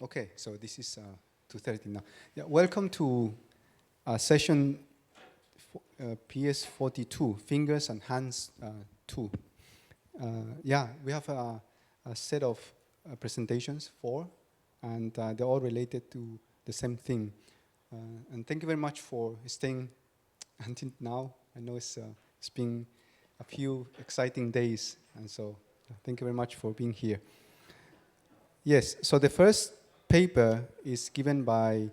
Okay, so this is 2:30 now. Yeah, welcome to session PS42, Fingers and Hands 2. Yeah, we have a set of presentations, 4, and they're all related to the same thing. And thank you very much for staying until now. I know it's been a few exciting days, and so thank you very much for being here. Yes, so the first paper is given by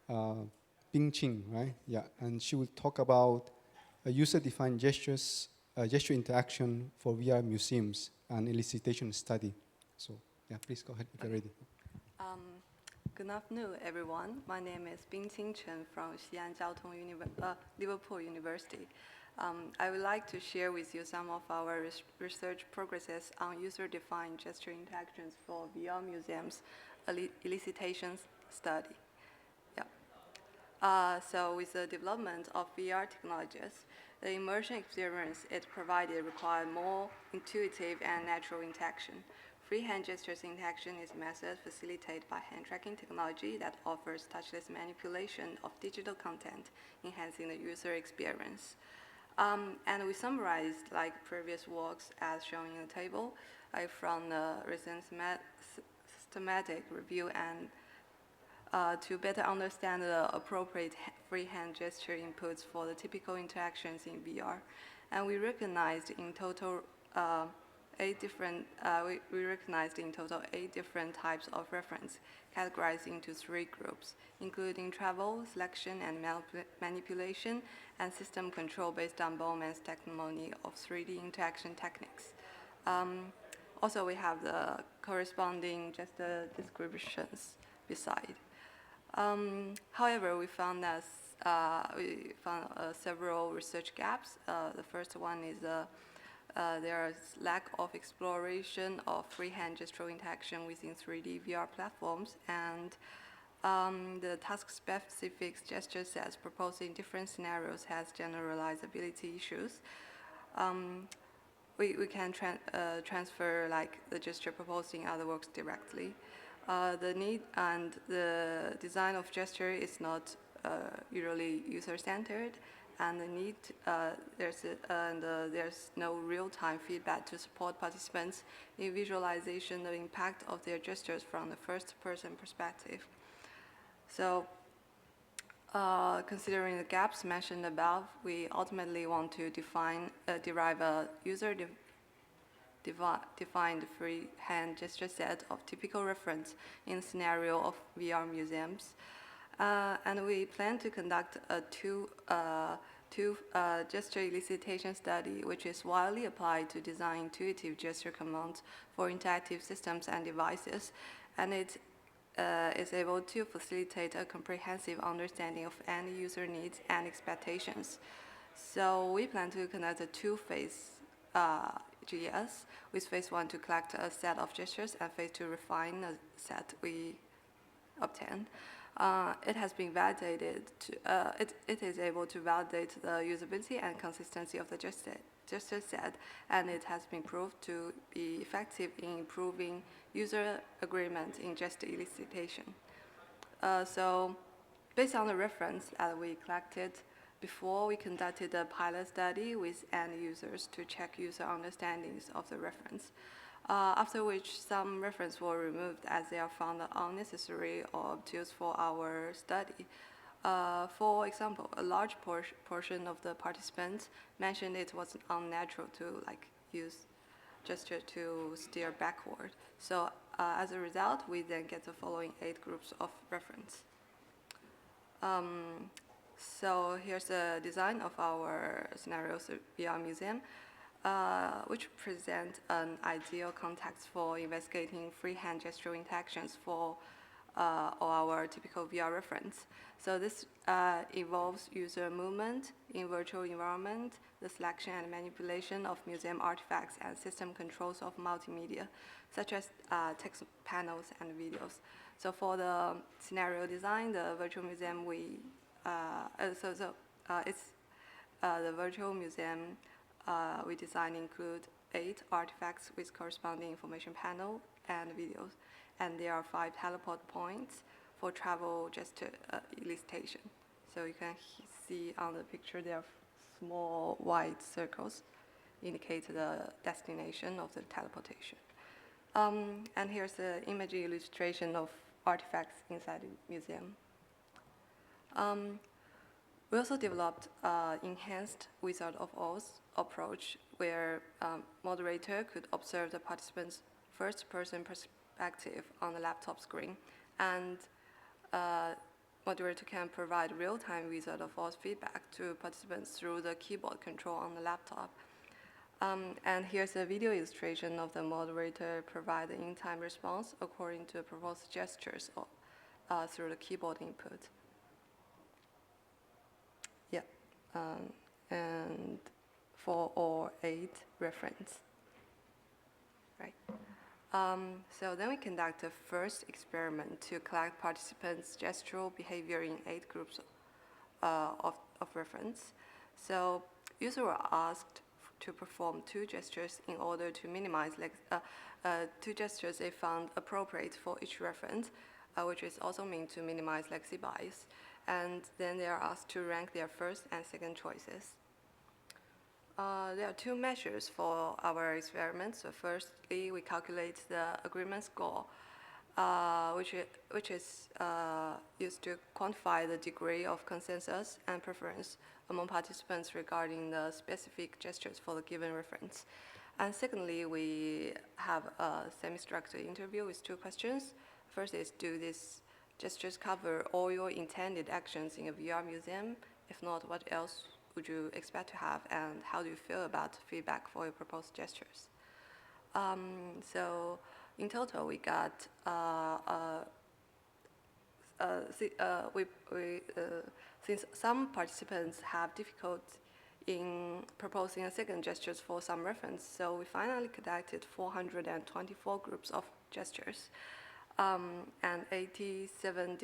Bingqing, right? Yeah, and she will talk about user-defined gestures, gesture interaction for VR museums and elicitation study. So, yeah, please go ahead if you're ready. Good afternoon, everyone. My name is Bingqing Chen from Liverpool University. I would like to share with you some of our research progresses on user-defined gesture interactions for VR museums elicitation study. Yeah. So with the development of VR technologies, the immersion experience it provided required more intuitive and natural interaction. Freehand gestures interaction is a method facilitated by hand tracking technology that offers touchless manipulation of digital content, enhancing the user experience. And we summarized like previous works as shown in the table from the recent systematic review and to better understand the appropriate freehand gesture inputs for the typical interactions in VR. And we recognized in total 8 different types of reference, categorized into 3 groups, including travel, selection, and manipulation, and system control based on Bowman's taxonomy of 3D interaction techniques. Also, we have the corresponding gesture descriptions beside. However, we found that several research gaps. The first one is there is lack of exploration of freehand gestural interaction within 3D VR platforms, and the task-specific gesture sets proposed in different scenarios has generalizability issues. We can transfer like the gesture proposed in other works directly. The need and the design of gesture is not usually user-centered, and the need there's no real-time feedback to support participants in visualization of the impact of their gestures from the first-person perspective. So, considering the gaps mentioned above, we ultimately want to derive a user-defined freehand gesture set of typical reference in the scenario of VR museums. And we plan to conduct a two gesture elicitation study, which is widely applied to design intuitive gesture commands for interactive systems and devices, and it is able to facilitate a comprehensive understanding of end user needs and expectations. So we plan to conduct a 2-phase GS, with phase 1 to collect a set of gestures and phase 2 refine a set we obtain. It has been validated. It is able to validate the usability and consistency of the gesture set, and it has been proved to be effective in improving user agreement in gesture elicitation. So, based on the reference that we collected before, we conducted a pilot study with end users to check user understandings of the reference. After which some references were removed as they are found unnecessary or obtuse for our study. For example, a large portion of the participants mentioned it was unnatural to use gesture to steer backward. So as a result, we then get the following 8 groups of reference. So here's the design of our scenarios VR museum. Which present an ideal context for investigating freehand gestural interactions for our typical VR reference. So this involves user movement in virtual environment, the selection and manipulation of museum artifacts, and system controls of multimedia, such as text panels and videos. So for the scenario design, the virtual museum the virtual museum we design include 8 artifacts with corresponding information panel and videos. and there are 5 teleport points for travel gesture elicitation. So you can see on the picture there are small white circles indicate the destination of the teleportation. And here's the image illustration of artifacts inside the museum. We also developed enhanced Wizard of Oz approach where moderator could observe the participants' first-person perspective on the laptop screen, and moderator can provide real-time Wizard of Oz feedback to participants through the keyboard control on the laptop. And here's a video illustration of the moderator provide the in-time response according to the proposed gestures through the keyboard input. Yeah, and 4 or 8 reference. Right. So then we conduct a first experiment to collect participants' gestural behavior in 8 groups of reference. So users were asked to perform 2 gestures in order to minimize 2 gestures they found appropriate for each reference, which is also meant to minimize legacy bias. And then they are asked to rank their first and second choices. There are 2 measures for our experiment. So firstly, we calculate the agreement score, which is used to quantify the degree of consensus and preference among participants regarding the specific gestures for the given reference. And secondly, we have a semi-structured interview with 2 questions. First is, do these gestures cover all your intended actions in a VR museum? If not, what else would you expect to have, and how do you feel about feedback for your proposed gestures? So in total, we got since some participants have difficulty in proposing a second gestures for some reference, so we finally conducted 424 groups of gestures and 87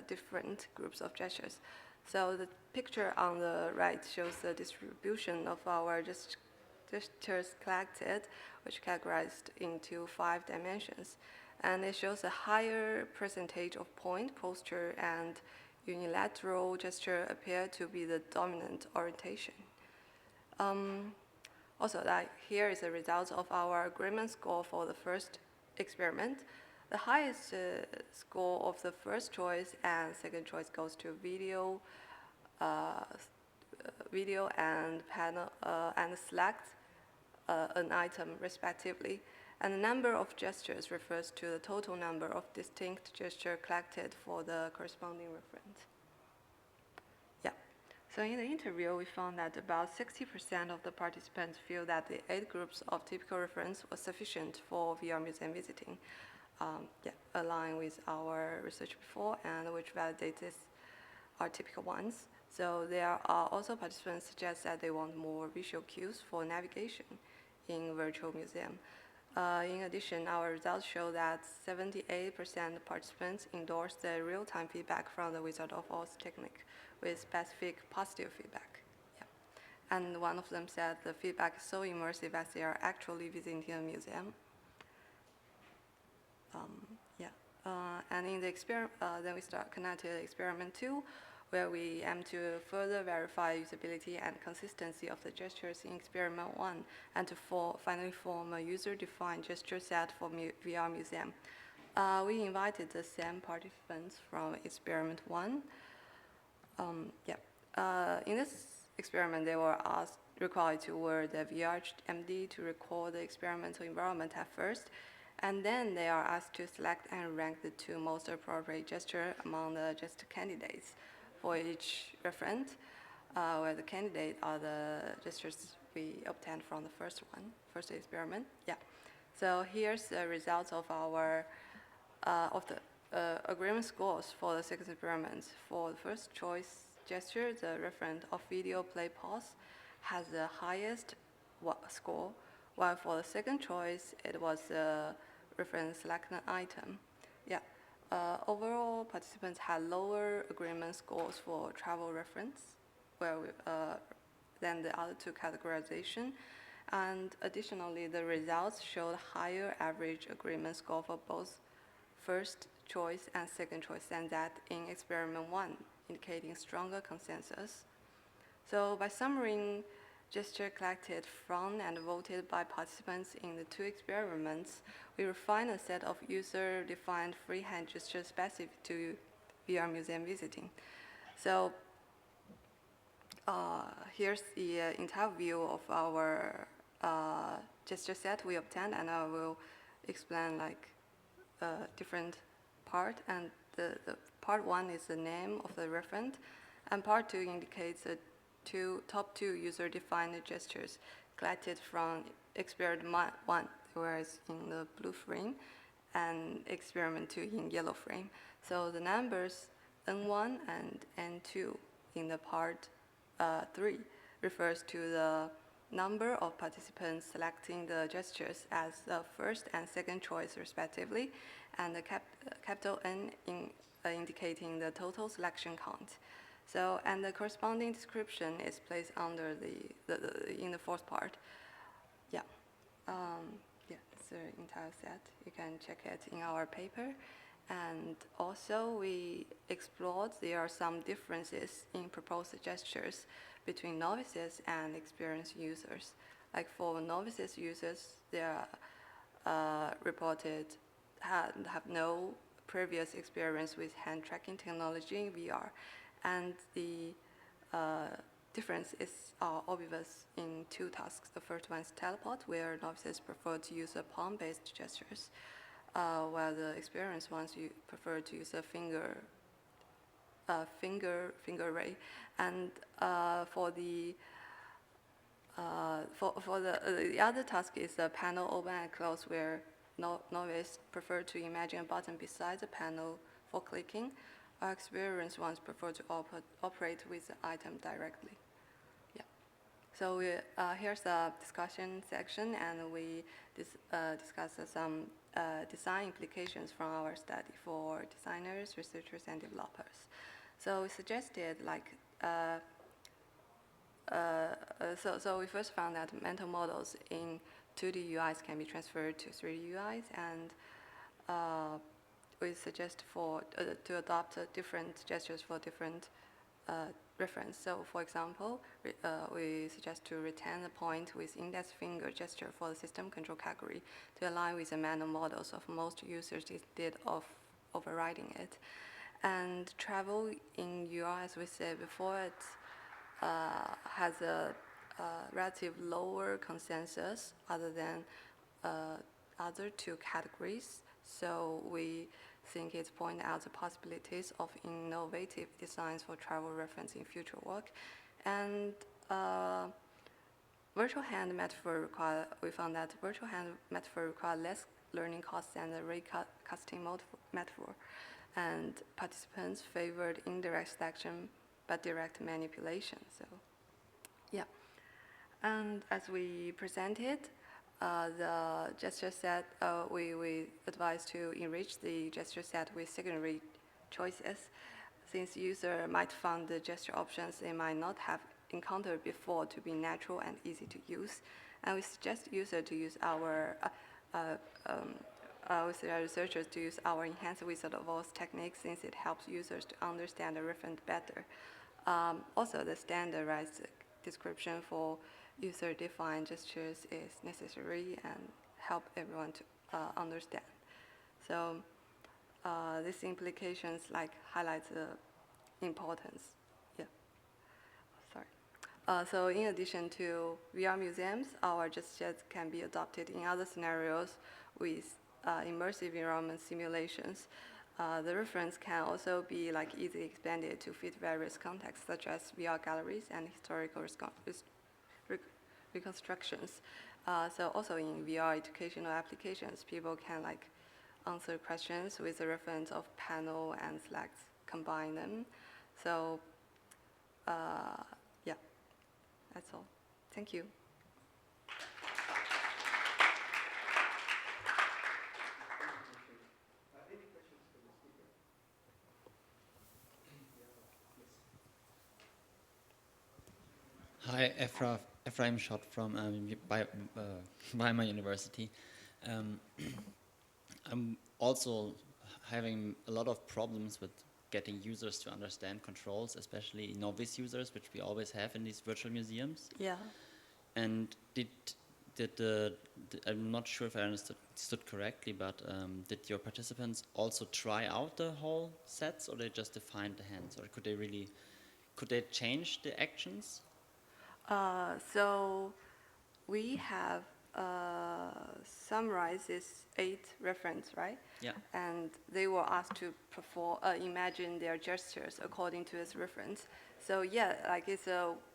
different groups of gestures. So the picture on the right shows the distribution of our gestures collected, which categorized into 5 dimensions. And it shows a higher percentage of point, posture, and unilateral gesture appear to be the dominant orientation. Also, here is the result of our agreement score for the first experiment. The highest score of the first choice and second choice goes to video and panel and select an item respectively. And the number of gestures refers to the total number of distinct gestures collected for the corresponding reference. Yeah. So in the interview, we found that about 60% of the participants feel that the 8 groups of typical reference was sufficient for VR museum visiting. Aligned with our research before, and which validates our typical ones. So there are also participants suggest that they want more visual cues for navigation in virtual museum. In addition, our results show that 78% of participants endorse the real-time feedback from the Wizard of Oz technique with specific positive feedback. Yeah. And one of them said the feedback is so immersive as they are actually visiting a museum. And in the experiment, then we conducted experiment 2, where we aim to further verify usability and consistency of the gestures in experiment 1, and to finally form a user-defined gesture set for VR museum. We invited the same participants from experiment 1. In this experiment, they were required to wear the VR MD to record the experimental environment at first. And then they are asked to select and rank the 2 most appropriate gestures among the gesture candidates for each reference, where the candidates are the gestures we obtained from the first experiment. Yeah. So here's the results of our agreement scores for the second experiment. For the first choice gesture, the reference of video play pause has the highest score, while for the second choice, it was reference select an item. Yeah. Overall, participants had lower agreement scores for travel reference than the other 2 categorization. And additionally, the results showed higher average agreement score for both first choice and second choice than that in experiment 1, indicating stronger consensus. So by summarizing gesture collected from and voted by participants in the 2 experiments, we refine a set of user-defined freehand gestures specific to VR museum visiting. So here's the entire view of our gesture set we obtained, and I will explain like different part. And the part 1 is the name of the referent, and part 2 indicates the top two user-defined gestures collected from experiment 1, whereas in the blue frame, and experiment 2 in yellow frame. So the numbers N1 and N2 in the part 3 refers to the number of participants selecting the gestures as the first and second choice respectively, and the capital N indicating the total selection count. So, and the corresponding description is placed under in the fourth part. Yeah, yeah, it's the entire set. You can check it in our paper. And also we explored there are some differences in proposed gestures between novices and experienced users. Like for novices users, they are reported have no previous experience with hand tracking technology in VR. And the difference is obvious in 2 tasks. The first one is teleport, where novices prefer to use a palm-based gestures, while the experienced ones prefer to use a finger ray. And for the other task is the panel open and close, where novices prefer to imagine a button beside the panel for clicking. Our experienced ones prefer to operate with the item directly. Yeah. So here's the discussion section, and we discuss some design implications from our study for designers, researchers, and developers. So we suggested like, so we first found that mental models in 2D UIs can be transferred to 3D UIs, and we suggest to adopt different gestures for different reference. So for example, we suggest to retain the point with index finger gesture for the system control category to align with the mental models of most users instead of overriding it. And travel in UI, as we said before, it has a relative lower consensus other than other 2 categories. So we think it's pointing out the possibilities of innovative designs for travel reference in future work. And virtual hand metaphor we found that virtual hand metaphor require less learning costs than the raycasting metaphor. And participants favored indirect selection but direct manipulation. So, yeah. And as we presented, the gesture set, we advise to enrich the gesture set with secondary choices, since user might find the gesture options they might not have encountered before to be natural and easy to use. And we suggest user to use our researchers to use our enhanced wizard of Oz technique, since it helps users to understand the reference better. Also, the standardized description for user-defined gestures is necessary and help everyone to understand. So these implications like highlight the importance. Yeah. Sorry. So in addition to VR museums, our gestures can be adopted in other scenarios with immersive environment simulations. The reference can also be like easily expanded to fit various contexts, such as VR galleries and historical reconstructions. So also in VR educational applications, people can like answer questions with the reference of panel and select, combine them. So yeah, that's all. Thank you. Hi, Ephraim Schott from Weimar University. I'm also having a lot of problems with getting users to understand controls, especially novice users, which we always have in these virtual museums. Yeah. And I'm not sure if I understood correctly, but did your participants also try out the whole sets, or they just defined the hands, or could they change the actions? So we have summarized these 8 reference, right? Yeah. And they were asked to perform, imagine their gestures according to this reference. So yeah, like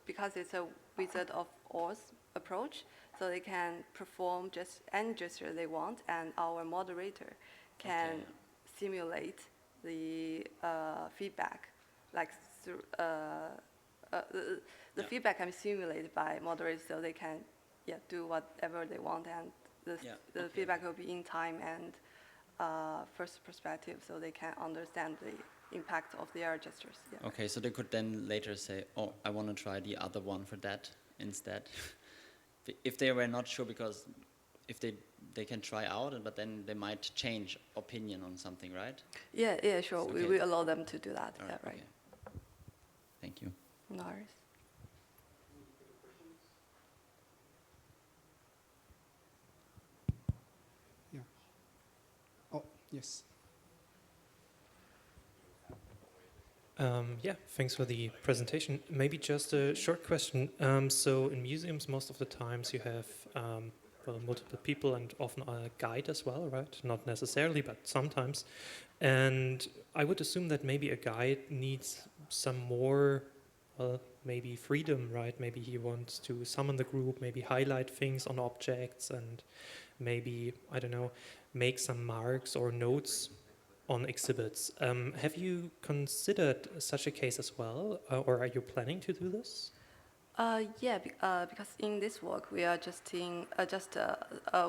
because it's a Wizard of Oz approach, so they can perform just any gesture they want, and our moderator can simulate the feedback, like through, the feedback can be simulated by moderators, so they can do whatever they want, and the feedback will be in time and first perspective, so they can understand the impact of their gestures. Yeah. Okay, so they could then later say, oh, I want to try the other one for that instead. If they were not sure, because if they can try out, but then they might change opinion on something, right? Yeah, sure. Okay. We allow them to do that. All Yeah, right. Okay. Thank you. No worries. Yeah. Oh, yes. Yeah, thanks for the presentation. Maybe just a short question. So in museums, most of the times you have well, multiple people and often a guide as well, right? Not necessarily, but sometimes. And I would assume that maybe a guide needs some more, well, maybe freedom, right? Maybe he wants to summon the group, maybe highlight things on objects, and maybe, I don't know, make some marks or notes on exhibits. Have you considered such a case as well, or are you planning to do this? Yeah, because in this work we are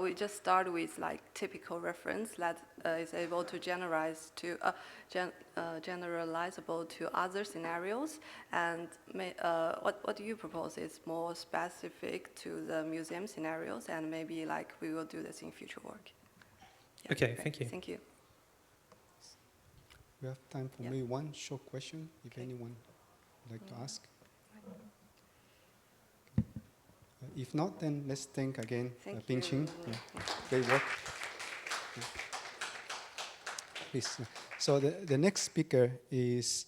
we just start with like typical reference that is able to generalizable to other scenarios, and what do you propose is more specific to the museum scenarios, and maybe like we will do this in future work. Yeah, Okay, thank you. Thank you. We have time for maybe one short question, if anyone would like to ask. If not, then let's thank again Bingqing. Great work. Yeah. Please. So the next speaker is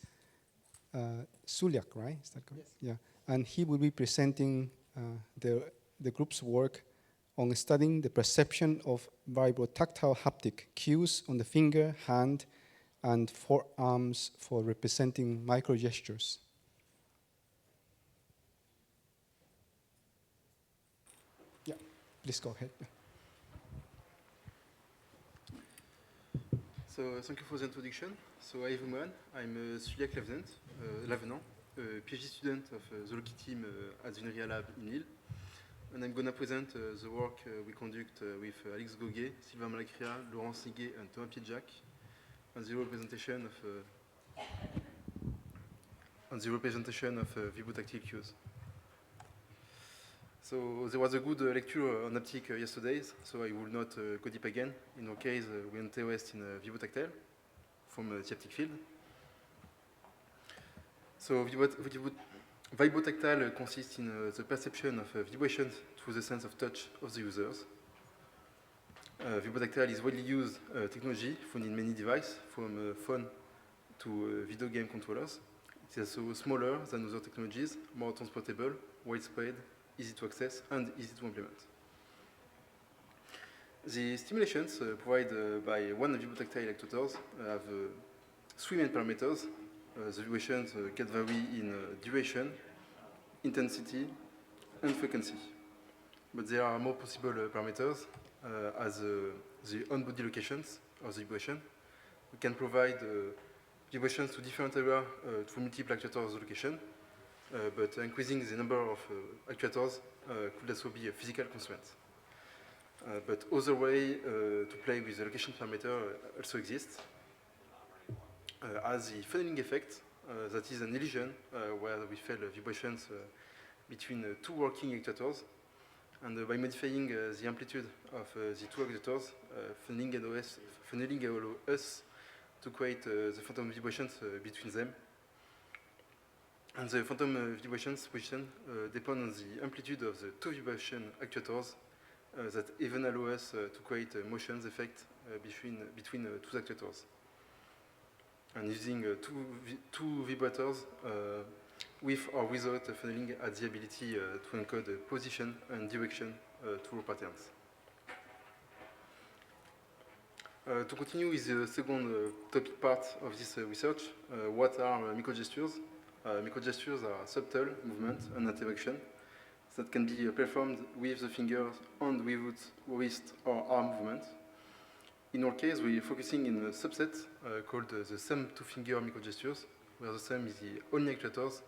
Suliac, right? Is that correct? Yes. Yeah. And he will be presenting the group's work on studying the perception of vibrotactile haptic cues on the finger, hand, and forearms for representing microgestures. Yeah, please go ahead. So thank you for the introduction. So hi everyone, I'm Suliac Lavenant, a PhD student of the Loki team at the Unreal Lab in Lille. And I'm going to present the work we conduct with Alix Goguey, Sylvain Malacria, Laurence, Nigay, and Thomas Pietrzak on the representation of Vibrotactile cues. So there was a good lecture on Haptic yesterday, so I will not go deep again. In our case, we interest in Vibrotactile from the haptic field. So Vibrotactile consists in the perception of vibrations through the sense of touch of the users. Vibrotactile is widely used technology found in many devices, from phone to video game controllers. It is also smaller than other technologies, more transportable, widespread, easy to access, and easy to implement. The stimulations provided by one Vibrotactile actuators have 3 main parameters. The vibrations can vary in duration, intensity, and frequency. But there are more possible parameters as the on-body locations of the vibration. We can provide vibrations to different areas through multiple actuators location, but increasing the number of actuators could also be a physical constraint. But other way to play with the location parameter also exists. As the funneling effect, that is an illusion where we feel vibrations between 2 working actuators, and by modifying the amplitude of the 2 actuators, funneling allows us to create the phantom vibrations between them. And the phantom vibrations position depend on the amplitude of the two vibration actuators that even allow us to create a motions effect between two actuators. And using two vibrators with or without funneling has the ability to encode position and direction through patterns. To continue with the second topic part of this research, what are microgestures? Microgestures are subtle movements and interaction that can be performed with the fingers and with wrist or arm movements. In our case, we're focusing in a subset called the sum two-finger microgestures, where the sum is the only actuators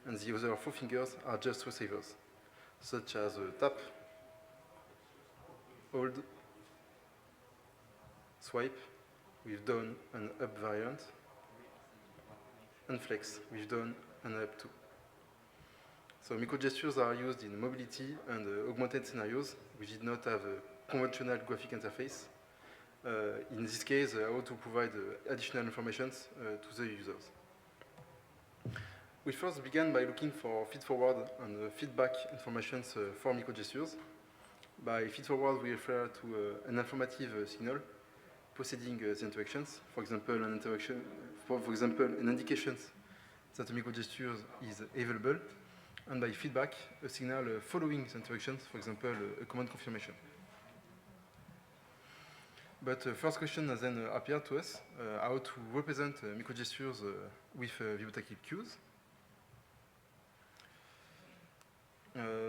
and the other four fingers are just receivers, such as tap, hold, swipe with down and up variant, and flex with down and up too. So microgestures are used in mobility and augmented scenarios, which did not have a conventional graphic interface. In this case, how to provide additional information to the users. We first began by looking for feed-forward and feedback information for microgestures. By feed-forward, we refer to an informative signal preceding the interactions. For example, an indication that the microgesture is available. And by feedback, a signal following the interactions, for example, a command confirmation. But the first question has then appeared to us, how to represent microgestures with vibrotactile cues.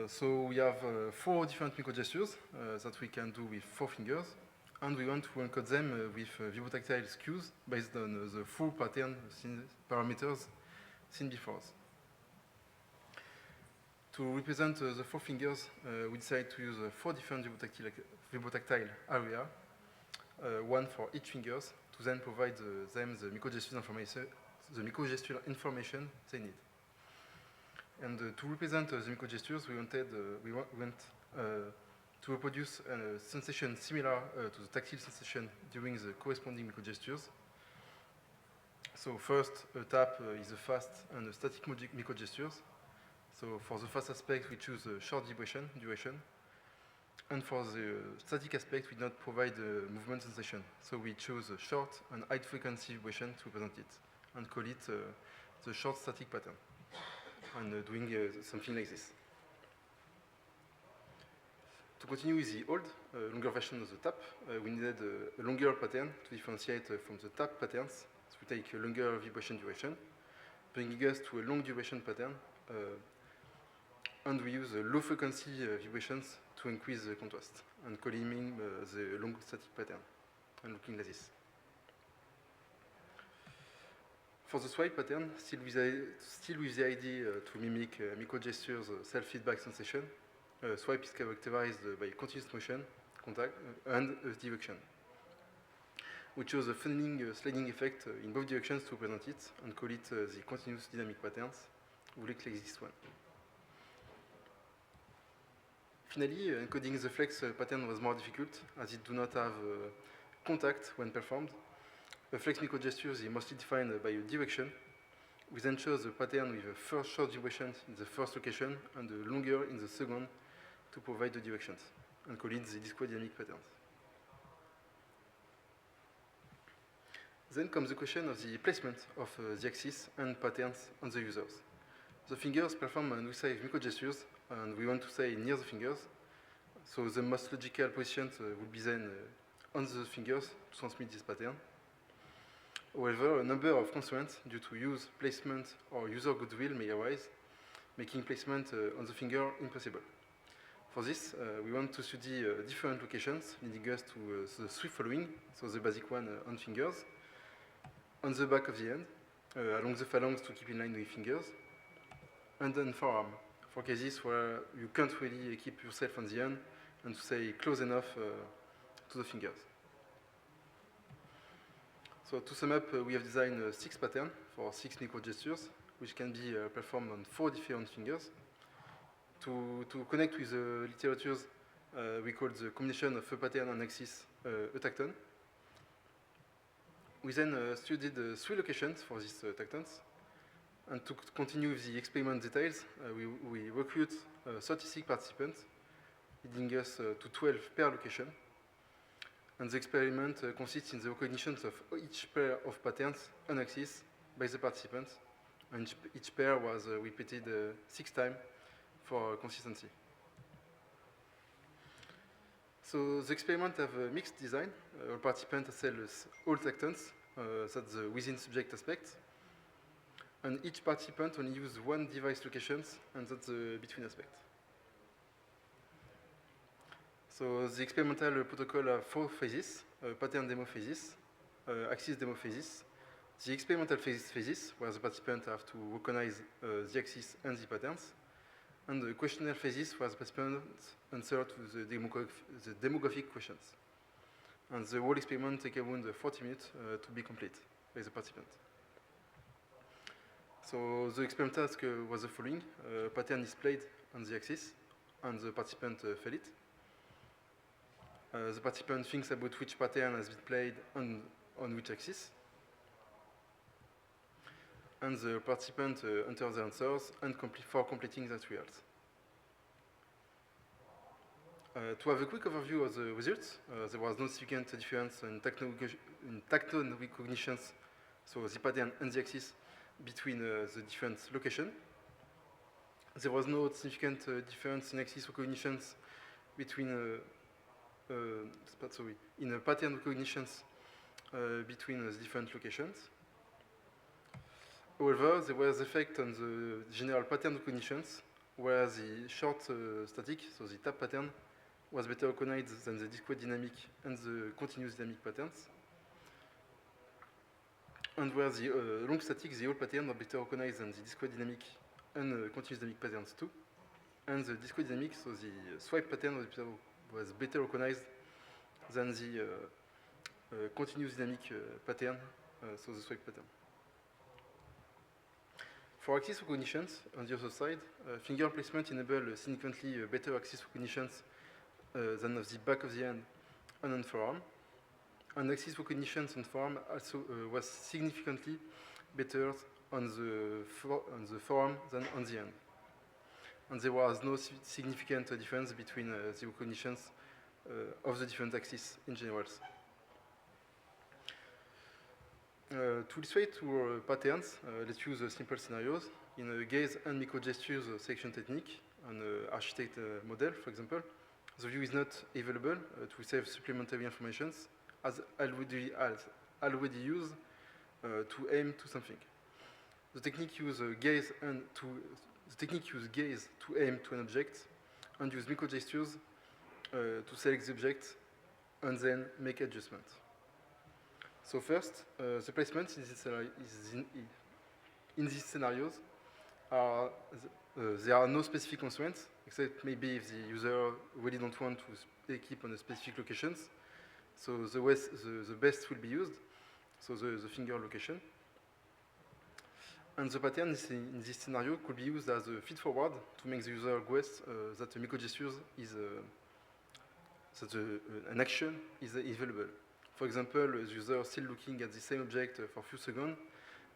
So we have 4 different microgestures that we can do with 4 fingers, and we want to encode them with vibrotactile cues based on the full pattern parameters seen before us. To represent the 4 fingers, we decided to use 4 different vibrotactile areas, one for each finger, to then provide them the microgestural information they need. And to represent the microgestures, we went to reproduce a sensation similar to the tactile sensation during the corresponding microgestures. So first, a tap is a fast and a static microgestures. So for the fast aspect, we choose a short vibration duration. And for the static aspect, we not provide a movement sensation. So we choose a short and high frequency vibration to represent it, and call it the short static pattern. And doing something like this. To continue with the hold, longer version of the tap, we needed a longer pattern to differentiate from the tap patterns. So we take a longer vibration duration, bringing us to a long duration pattern, and we use low frequency vibrations to increase the contrast, and calling the long static pattern, and looking like this. For the swipe pattern, still with the idea to mimic microgestures self-feedback sensation, swipe is characterized by continuous motion, contact, and direction. We chose a funneling sliding effect in both directions to represent it, and call it the continuous dynamic patterns. We look like this one. Finally, encoding the flex pattern was more difficult, as it do not have contact when performed. The flex microgesture is mostly defined by a direction. We then chose the pattern with the first short vibration in the first location and the longer in the second to provide the directions, and call it the discodynamic patterns. Then comes the question of the placement of the axis and patterns on the users. The fingers perform an USAID microgestures, and we want to say near the fingers. So the most logical position would be then on the fingers to transmit this pattern. However, a number of constraints due to use, placement, or user goodwill may arise, making placement on the finger impossible. For this, we want to study different locations, leading us to the 3 following, so the basic one on fingers, on the back of the hand, along the phalanx to keep in line with fingers, and on forearm, for cases where you can't really keep yourself on the hand and to stay close enough to the fingers. So to sum up, we have designed 6 patterns for 6 microgestures, which can be performed on 4 different fingers. To connect with the literatures, we call the combination of a pattern and axis a tacton. We then studied 3 locations for these tactons. And to continue with the experiment details, we recruit 36 participants, leading us to 12 per location. And the experiment consists in the recognition of each pair of patterns on axis by the participants. And each pair was repeated 6 times for consistency. So the experiment have a mixed design. All participants sell all tactons, that's the within subject aspect. And each participant only uses 1 device locations, and that's the between aspect. So the experimental protocol have 4 phases: pattern demo phases, axis demo phases, the experimental phases, where the participants have to recognize the axis and the patterns, and the questionnaire phases, where the participants answer to the demographic questions. And the whole experiment takes around 40 minutes to be complete by the participant. So the experiment task was the following: pattern is played on the axis, and the participant fill it. The participant thinks about which pattern has been played on which axis. And the participant enters the answers and for completing that result. To have a quick overview of the results, there was no significant difference in tactone recognitions, so the pattern and the axis, between the different locations. There was no significant difference in axis recognitions between in pattern recognitions between the different locations. However, there was effect on the general pattern recognitions, where the short static, so the tap pattern, was better recognized than the discrete dynamic and the continuous dynamic patterns. And where the long static, the whole pattern are better recognized than the discrete dynamic and continuous dynamic patterns too. And the discrete dynamic, so the swipe pattern was better recognized than the continuous dynamic pattern, so the swipe pattern. For axis recognitions, on the other side, finger placement enabled significantly better axis recognitions than of the back of the hand and on forearm. And axis recognitions on forearm also was significantly better on the forearm than on the hand. And there was no significant difference between the recognitions of the different axes in general. To illustrate our patterns, let's use simple scenarios in a gaze and microgestures selection technique on an architect model, for example. The view is not available to save supplementary information as already used to aim to something. The technique uses gaze to aim to an object and use microgestures to select the object and then make adjustments. So first, the placements in these scenarios are there are no specific constraints, except maybe if the user really don't want to keep on a specific locations. So the best will be used, so the finger location. And the pattern in this scenario could be used as a feed forward to make the user guess that the microgestures is an action is available. For example, the user is still looking at the same object for a few seconds,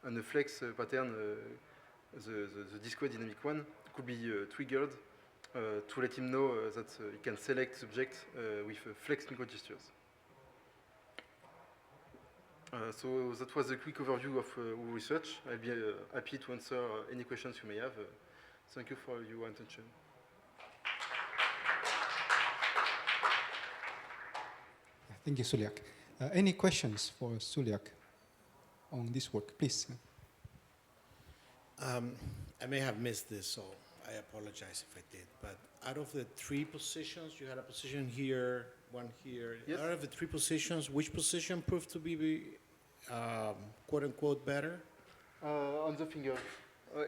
and the flex pattern, the discrete dynamic one, could be triggered to let him know that he can select the object with flex microgestures. So that was a quick overview of our research. I'll be happy to answer any questions you may have. Thank you for your attention. Thank you, Suliac. Any questions for Suliac on this work, please? I may have missed this, so I apologize if I did. But out of the 3 positions, you had a position here, one here. Yes. Out of the 3 positions, which position proved to be quote unquote better? On the finger.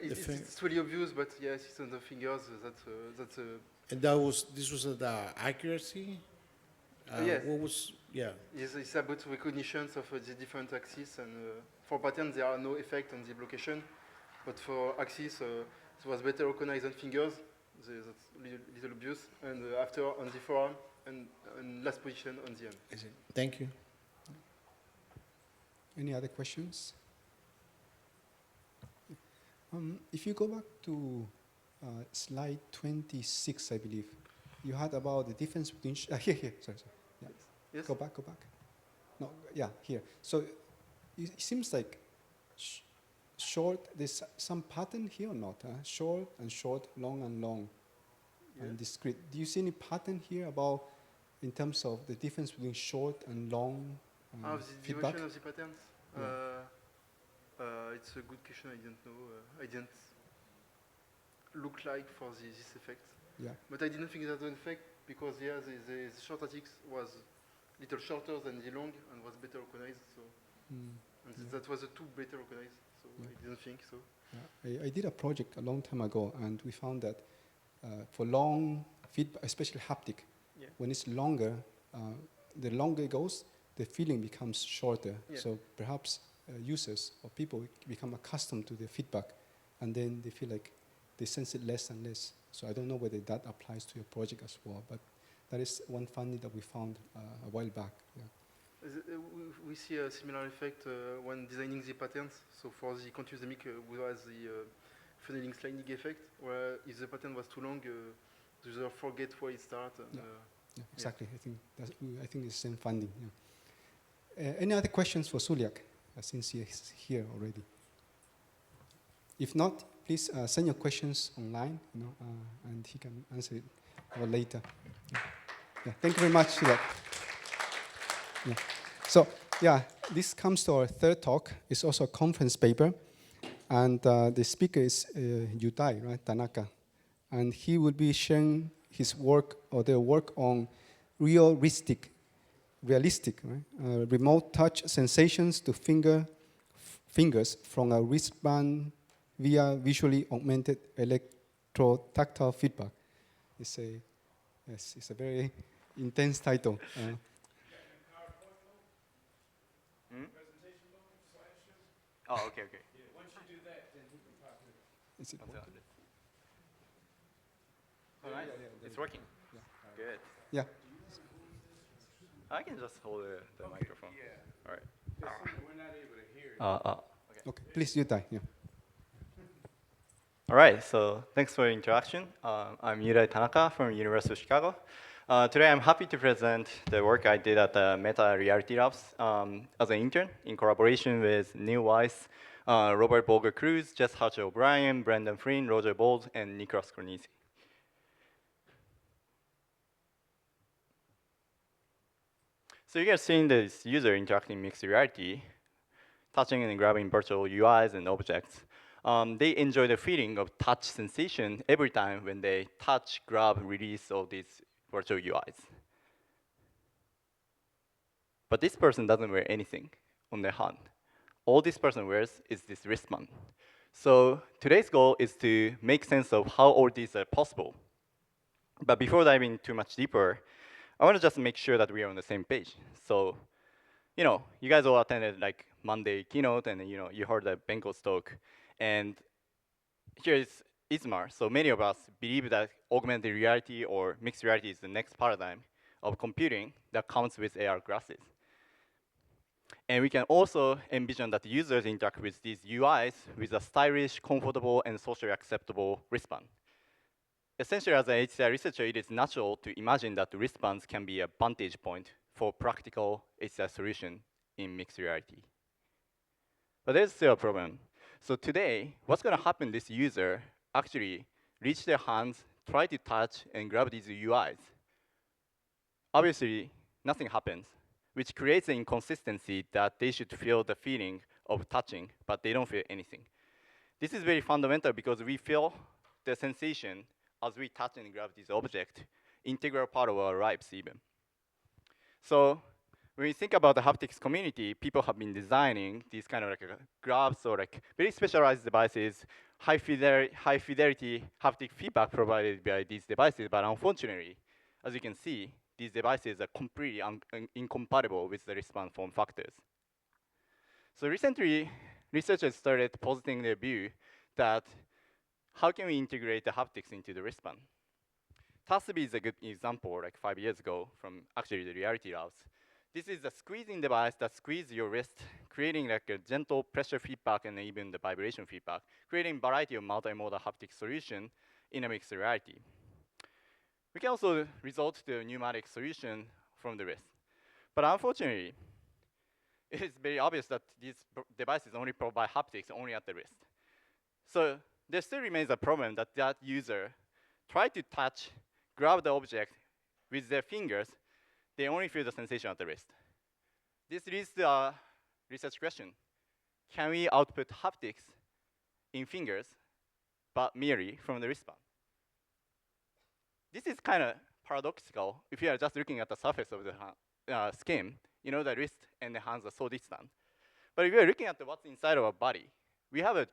It's really obvious, but yes, it's on the fingers. That's And this was the accuracy? Yes. What was, yeah. It's about recognitions of the different axes, and for patterns there are no effect on the location, but for axes it was better recognized on fingers. That's little obvious, and after on the forearm and last position on the hand. Thank you. Any other questions? If you go back to slide 26, I believe, you had about the difference between, here, sorry. Yeah. Yes? Go back. No, yeah, here. So it seems like short, there's some pattern here or not? Short and short, long and long, and discrete. Do you see any pattern here about, in terms of the difference between short and long The feedback? duration of the patterns? Yeah. It's a good question, I didn't know. I didn't look like for this effect. Yeah. But I didn't think that an effect because the short Atix was little shorter than the long and was better recognized. So and that was the two better recognized. So I didn't think so. Yeah. I did a project a long time ago, and we found that for long feedback, especially haptic, when it's longer, the longer it goes, the feeling becomes shorter. Yeah. So perhaps users or people become accustomed to the feedback, and then they feel like they sense it less and less. So I don't know whether that applies to your project as well, but that is one finding that we found a while back. Yeah. We see a similar effect when designing the patterns. So for the continuous dynamic, we have the funneling sliding effect, where if the pattern was too long, the user forget where it starts. Yeah, exactly. I think it's the same finding. Yeah. Any other questions for Suliac, since he is here already? If not, please send your questions online, and he can answer it later. Yeah. Thank you very much, Suliac. Yeah. So, this comes to our third talk. It's also a conference paper, and the speaker is Yudai, right, Tanaka, and he will be sharing his work or their work on realistic, right? Remote touch sensations to fingers from a wristband via visually augmented electro-tactile feedback. It's a very intense title. Oh, okay. Yeah, once you do that, then you can pass it. Is it working? Oh, nice. It's working. Yeah. Good. Yeah. I can just hold the microphone. Yeah. All right. We're not able to hear it. Okay. Please, Yudai. Yeah. All right, so thanks for the introduction. I'm Yudai Tanaka from University of Chicago. Today I'm happy to present the work I did at the Meta Reality Labs as an intern in collaboration with Neil Weiss, Robert Bolger-Cruz, Jess Hartcher-O'Brien, Brandon Flynn, Roger Bold, and Nicholas Cornisi. So you guys seen this user interacting mixed reality, touching and grabbing virtual UIs and objects. They enjoy the feeling of touch sensation every time when they touch, grab, release all these virtual UIs. But this person doesn't wear anything on their hand. All this person wears is this wristband. So today's goal is to make sense of how all these are possible. But before diving too much deeper, I want to just make sure that we are on the same page. So, you guys all attended like Monday keynote, and you heard the Benko's talk. And here is ISMAR. So many of us believe that augmented reality or mixed reality is the next paradigm of computing that comes with AR glasses. And we can also envision that users interact with these UIs with a stylish, comfortable, and socially acceptable wristband. Essentially, as an HCI researcher, it is natural to imagine that the wristbands can be a vantage point for practical HCI solution in mixed reality. But there's still a problem. So today, what's going to happen, this user actually reach their hands, try to touch, and grab these UIs. Obviously, nothing happens, which creates an inconsistency that they should feel the feeling of touching, but they don't feel anything. This is very fundamental because we feel the sensation as we touch and grab this object, integral part of our lives even. So when we think about the haptics community, people have been designing these kind of grabs or very specialized devices, high fidelity haptic feedback provided by these devices. But unfortunately, as you can see, these devices are completely incompatible with the wristband form factors. So recently, researchers started positing their view that how can we integrate the haptics into the wristband? TASB is a good example, 5 years ago, from actually the Reality Labs. This is a squeezing device that squeezes your wrist, creating like a gentle pressure feedback and even the vibration feedback, creating a variety of multimodal haptic solution in a mixed reality. We can also resort to a pneumatic solution from the wrist. But unfortunately, it is very obvious that these devices only provide haptics only at the wrist. So there still remains a problem that that user try to touch, grab the object with their fingers, they only feel the sensation at the wrist. This leads to a research question. Can we output haptics in fingers, but merely from the wristband? This is kind of paradoxical if you are just looking at the surface of the skin. You know, the wrist and the hands are so distant. But if you're looking at what's inside of our body, we have a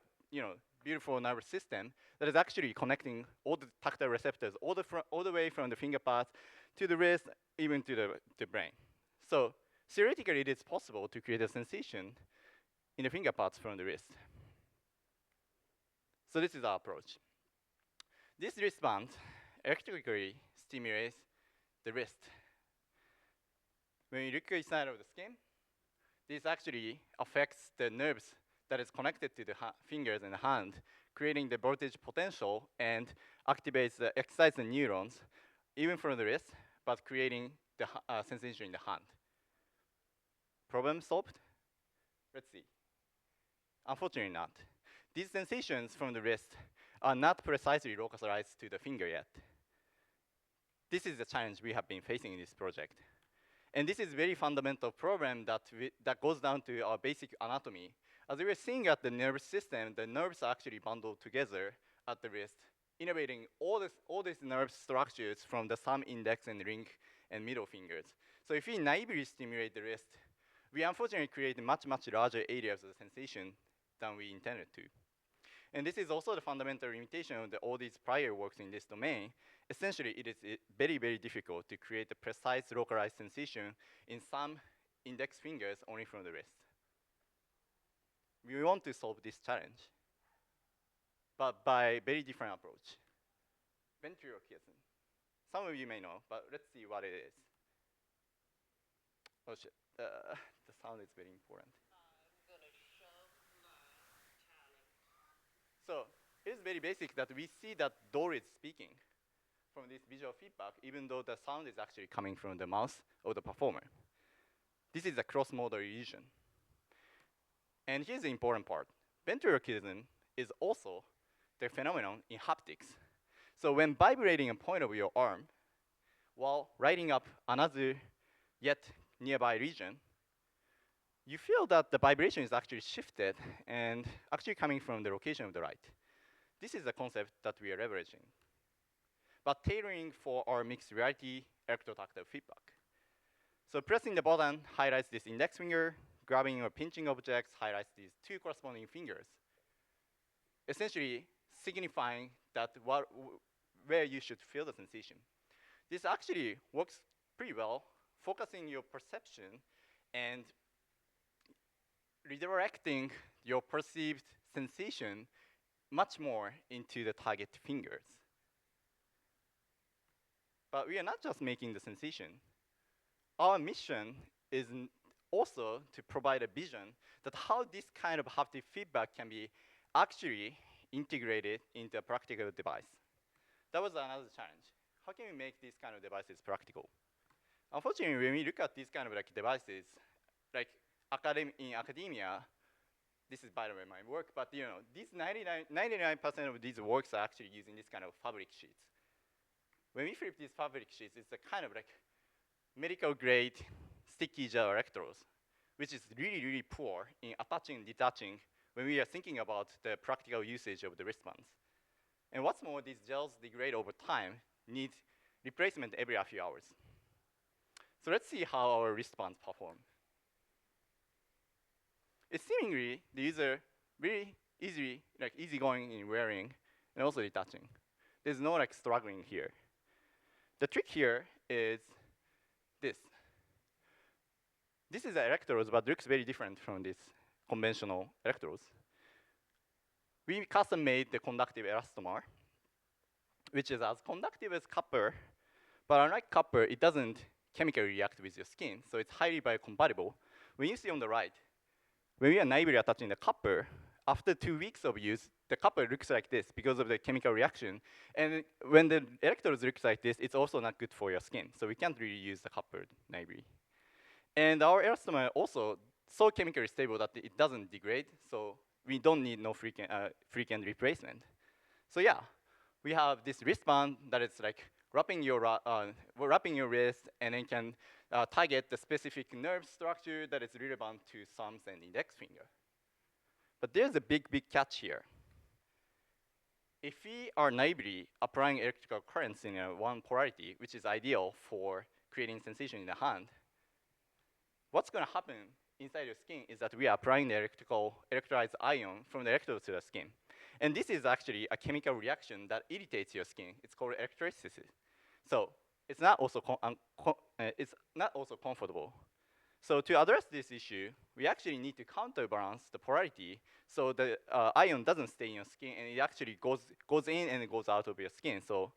beautiful nervous system that is actually connecting all the tactile receptors all the way from the finger pads to the wrist, even to the brain. So theoretically, it is possible to create a sensation in the finger pads from the wrist. So this is our approach. This wristband electrically stimulates the wrist. When you look inside of the skin, this actually affects the nerves that is connected to the fingers and the hand, creating the voltage potential and excites the neurons, even from the wrist, but creating the sensation in the hand. Problem solved? Let's see. Unfortunately not. These sensations from the wrist are not precisely localized to the finger yet. This is the challenge we have been facing in this project. And this is a very fundamental problem that goes down to our basic anatomy. As we were seeing at the nervous system, the nerves are actually bundled together at the wrist, innervating all these nerve structures from the thumb, index, and ring, and middle fingers. So if we naively stimulate the wrist, we unfortunately create much, much larger areas of the sensation than we intended to. And this is also the fundamental limitation of all these prior works in this domain. Essentially, it is very, very difficult to create a precise localized sensation in some index fingers only from the wrist. We want to solve this challenge, but by a very different approach. Ventriloquism. Some of you may know, but let's see what it is. Oh shit, the sound is very important. So it's very basic that we see that door is speaking from this visual feedback, even though the sound is actually coming from the mouth of the performer. This is a cross-modal illusion. And here's the important part. Ventriloquism is also the phenomenon in haptics. So when vibrating a point of your arm, while lighting up another yet nearby region, you feel that the vibration is actually shifted and actually coming from the location of the light. This is a concept that we are leveraging, but tailoring for our mixed reality electro-tactile feedback. So pressing the button highlights this index finger, grabbing or pinching objects highlights these two corresponding fingers, essentially signifying that where you should feel the sensation. This actually works pretty well, focusing your perception and redirecting your perceived sensation much more into the target fingers. But we are not just making the sensation. Our mission is also to provide a vision that how this kind of haptic feedback can be actually integrated into a practical device. That was another challenge. How can we make these kind of devices practical? Unfortunately, when we look at these kind of devices, like in academia, this is by the way my work, but these 99% of these works are actually using this kind of fabric sheets. When we flip these fabric sheets, it's a kind of medical grade sticky gel electrodes, which is really, really poor in attaching and detaching when we are thinking about the practical usage of the wristbands. And what's more, these gels degrade over time, need replacement every few hours. So let's see how our wristbands perform. It's seemingly the user very easygoing in wearing and also detaching. There's no struggling here. The trick here is this. This is an electrodes, but looks very different from these conventional electrodes. We custom made the conductive elastomer, which is as conductive as copper, but unlike copper, it doesn't chemically react with your skin, so it's highly biocompatible. When you see on the right, when we are naively attaching the copper, after 2 weeks of use, the copper looks like this because of the chemical reaction. And when the electrodes looks like this, it's also not good for your skin. So we can't really use the copper naively. And our elastomer also so chemically stable that it doesn't degrade, so we don't need no frequent replacement. So yeah, we have this wristband that is like wrapping your wrist and then can target the specific nerve structure that is relevant to thumbs and index finger. But there's a big, big catch here. If we are naively applying electrical currents in one polarity, which is ideal for creating sensation in the hand, what's going to happen inside your skin is that we are applying the electrolyzed ion from the electrode to the skin. And this is actually a chemical reaction that irritates your skin. It's called electrolysis. So it's not also comfortable. So to address this issue, we actually need to counterbalance the polarity so the ion doesn't stay in your skin and it actually goes in and it goes out of your skin. So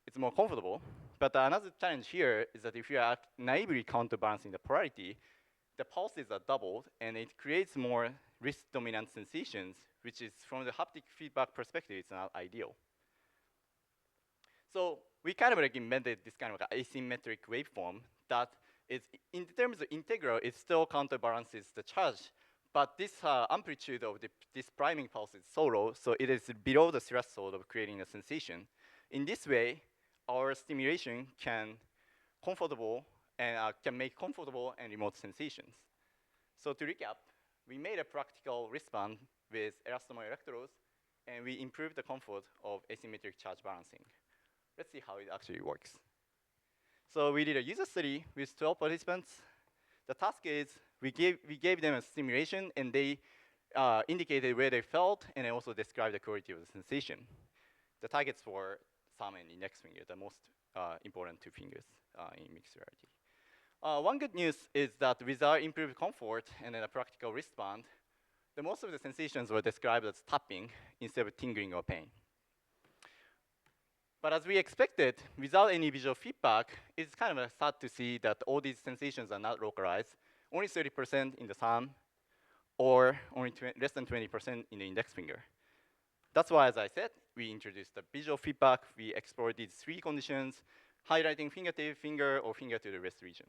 it's more comfortable. But another challenge here is that if you are naively counterbalancing the polarity, the pulses are doubled and it creates more wrist dominant sensations, which is from the haptic feedback perspective, it's not ideal. So we kind of like invented this kind of like asymmetric waveform that is, in terms of integral, it still counterbalances the charge. But this amplitude of this priming pulse is so low, so it is below the threshold of creating a sensation. In this way, our stimulation can make comfortable and remote sensations. So to recap, we made a practical wristband with elastomer electrodes, and we improved the comfort of asymmetric charge balancing. Let's see how it actually works. So we did a user study with 12 participants. The task is we gave them a stimulation, and they indicated where they felt, and they also described the quality of the sensation. The targets were thumb and index finger, the most important two fingers in mixed reality. One good news is that with our improved comfort and then a practical wristband, the most of the sensations were described as tapping instead of tingling or pain. But as we expected, without any visual feedback, it's kind of sad to see that all these sensations are not localized. Only 30% in the thumb, or only less than 20% in the index finger. That's why, as I said, we introduced the visual feedback. We explored these three conditions, highlighting fingertip, finger, or finger to the wrist region.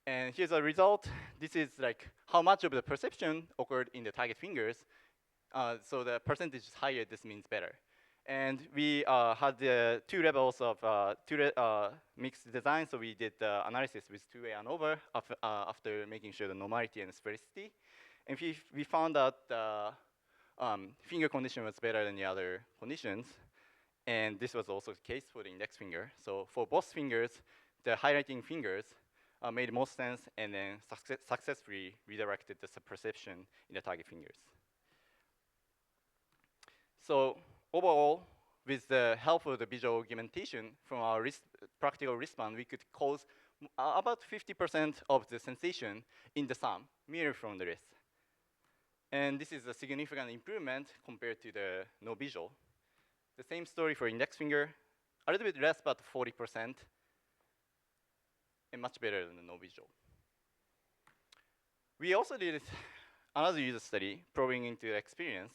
And here's a result. This is like how much of the perception occurred in the target fingers. So the percentage is higher, this means better. And we had two levels of mixed design, so we did the analysis with 2A and over after making sure the normality and sphericity. And we found out the finger condition was better than the other conditions. And this was also the case for the index finger. So for both fingers, the highlighting fingers made most sense and then successfully redirected the perception in the target fingers. So overall, with the help of the visual augmentation from our practical wristband, we could cause about 50% of the sensation in the thumb, mirrored from the wrist. And this is a significant improvement compared to the no visual. The same story for index finger, a little bit less, but 40%, and much better than the no visual. We also did another user study probing into the experience.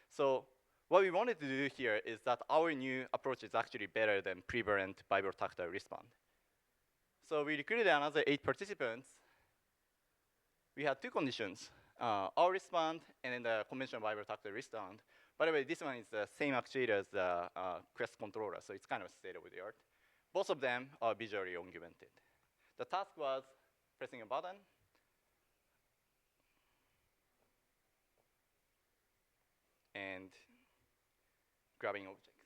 So what we wanted to do here is that our new approach is actually better than prevalent Vibrotactile wristband. So we recruited another 8 participants. We had 2 conditions, our wristband and then the conventional Vibrotactile wristband. By the way, this one is the same actuator as the Quest controller, so it's kind of state of the art. Both of them are visually augmented. The task was pressing a button, and grabbing objects.